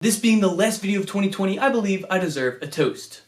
This being the last video of 2020, I believe I deserve a toast.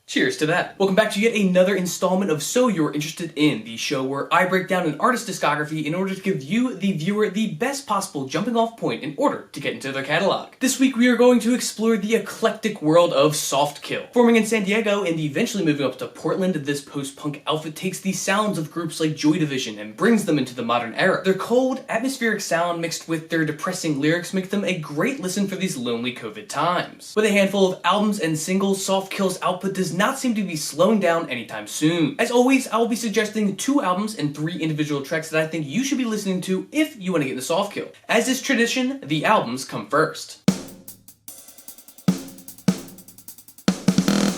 Cheers to that. Welcome back to yet another installment of So You're Interested In, the show where I break down an artist's discography in order to give you, the viewer, the best possible jumping off point in order to get into their catalog. This week we are going to explore the eclectic world of Softkill. Forming in San Diego and eventually moving up to Portland, this post-punk outfit takes the sounds of groups like Joy Division and brings them into the modern era. Their cold, atmospheric sound mixed with their depressing lyrics make them a great listen for these lonely COVID times. With a handful of albums and singles, Softkill's output does not seem to be slowing down anytime soon. As always, I will be suggesting 2 albums and 3 individual tracks that I think you should be listening to if you want to get into Softkill. As is tradition, the albums come first.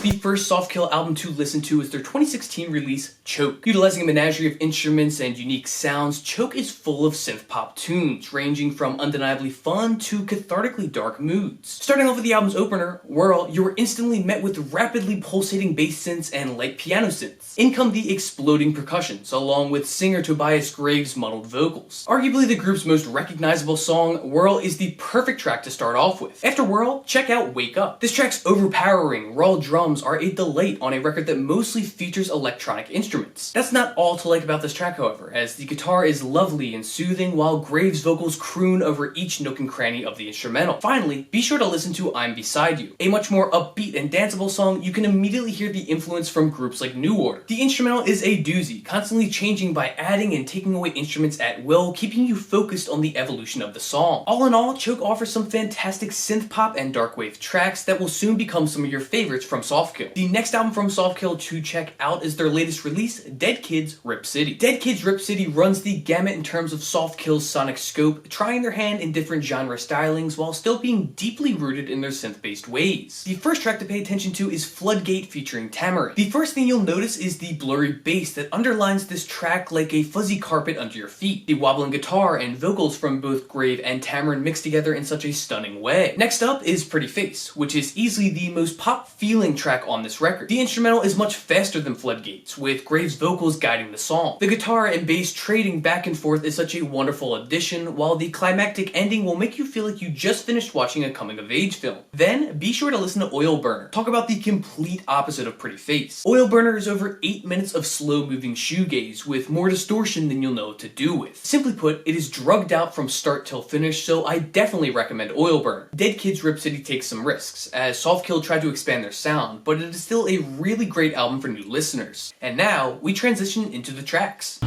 The first Softkill album to listen to is their 2016 release, Choke. Utilizing a menagerie of instruments and unique sounds, Choke is full of synth-pop tunes, ranging from undeniably fun to cathartically dark moods. Starting off with the album's opener, Whirl, you are instantly met with rapidly pulsating bass synths and light piano synths. In come the exploding percussions, along with singer Tobias Graves' muddled vocals. Arguably the group's most recognizable song, Whirl is the perfect track to start off with. After Whirl, check out Wake Up. This track's overpowering, raw drums are a delight on a record that mostly features electronic instruments. That's not all to like about this track, however, as the guitar is lovely and soothing while Graves' vocals croon over each nook and cranny of the instrumental. Finally, be sure to listen to I'm Beside You. A much more upbeat and danceable song, you can immediately hear the influence from groups like New Order. The instrumental is a doozy, constantly changing by adding and taking away instruments at will, keeping you focused on the evolution of the song. All in all, Choke offers some fantastic synth pop and dark wave tracks that will soon become some of your favorites from Softkill. The next album from Softkill to check out is their latest release, Dead Kids R.I.p City. Dead Kids R.I.p City runs the gamut in terms of Softkill's sonic scope, trying their hand in different genre stylings while still being deeply rooted in their synth-based ways. The first track to pay attention to is Floodgate featuring Tamarind. The first thing you'll notice is the blurry bass that underlines this track like a fuzzy carpet under your feet. The wobbling guitar and vocals from both Grave and Tamarind mixed together in such a stunning way. Next up is Pretty Face, which is easily the most pop-feeling track on this record. The instrumental is much faster than Floodgates, with Graves' vocals guiding the song. The guitar and bass trading back and forth is such a wonderful addition, while the climactic ending will make you feel like you just finished watching a coming-of-age film. Then, be sure to listen to Oil Burner. Talk about the complete opposite of Pretty Face. Oil Burner is over 8 minutes of slow-moving shoegaze, with more distortion than you'll know what to do with. Simply put, it is drugged out from start till finish, so I definitely recommend Oil Burner. Dead Kids R.I.p City takes some risks, as Softkill tried to expand their sound, but it is still a really great album for new listeners. And now, we transition into the tracks.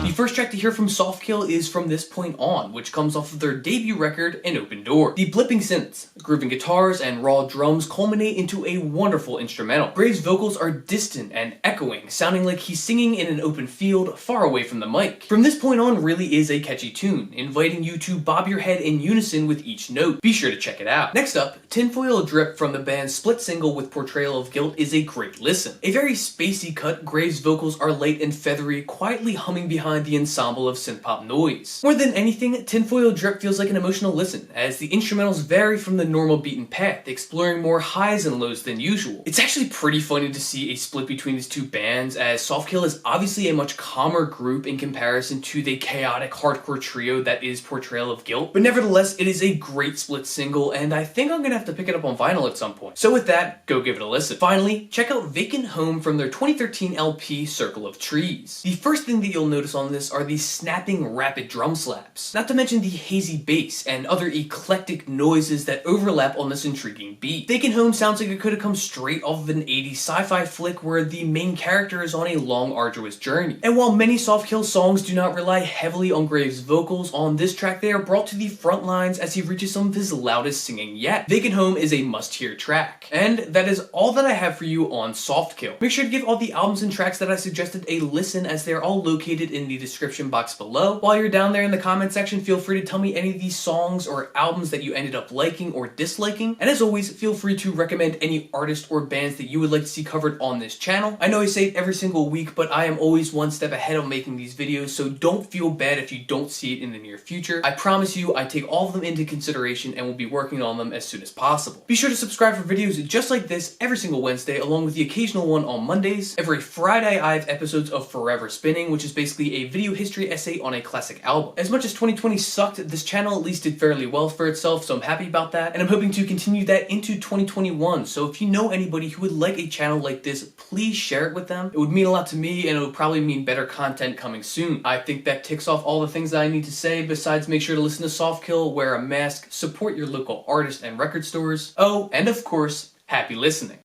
The first track to hear from Softkill is From This Point On, which comes off of their debut record, An Open Door. The blipping synths, grooving guitars, and raw drums culminate into a wonderful instrumental. Graves' vocals are distant and echoing, sounding like he's singing in an open field far away from the mic. From This Point On really is a catchy tune, inviting you to bob your head in unison with each note. Be sure to check it out. Next up, Tinfoil Drip from the band's split single with Portrayal of Guilt is a great listen. A very spacey cut, Graves' vocals are light and feathery, quietly humming behind the ensemble of synth-pop noise. More than anything, Tinfoil Drip feels like an emotional listen, as the instrumentals vary from the normal beaten path, exploring more highs and lows than usual. It's actually pretty funny to see a split between these two bands, as Softkill is obviously a much calmer group in comparison to the chaotic hardcore trio that is Portrayal of Guilt, but nevertheless, it is a great split single, and I think I'm gonna have to pick it up on vinyl at some point. So with that, go give it a listen. Finally, check out Vacant Home from their 2013 LP, Circle of Trees. The first thing that you'll notice on this are the snapping rapid drum slaps, not to mention the hazy bass and other eclectic noises that overlap on this intriguing beat. Vacant Home sounds like it could have come straight off of an 80s sci-fi flick where the main character is on a long arduous journey. And while many Softkill songs do not rely heavily on Graves' vocals, on this track they are brought to the front lines as he reaches some of his loudest singing yet. Vacant Home is a must-hear track. And that is all that I have for you on Softkill. Make sure to give all the albums and tracks that I suggested a listen, as they are all located in the description box below. While you're down there in the comment section, feel free to tell me any of these songs or albums that you ended up liking or disliking. And as always, feel free to recommend any artists or bands that you would like to see covered on this channel. I know I say it every single week, but I am always one step ahead of making these videos, so don't feel bad if you don't see it in the near future. I promise you, I take all of them into consideration and will be working on them as soon as possible. Be sure to subscribe for videos just like this every single Wednesday, along with the occasional one on Mondays. Every Friday, I have episodes of Forever Spinning, which is basically a video history essay on a classic album. As much as 2020 sucked, this channel at least did fairly well for itself, so I'm happy about that, and I'm hoping to continue that into 2021. So if you know anybody who would like a channel like this, please share it with them. It would mean a lot to me, and it would probably mean better content coming soon. I think that ticks off all the things that I need to say, besides make sure to listen to Softkill, wear a mask, support your local artists and record stores. Oh, and of course, happy listening.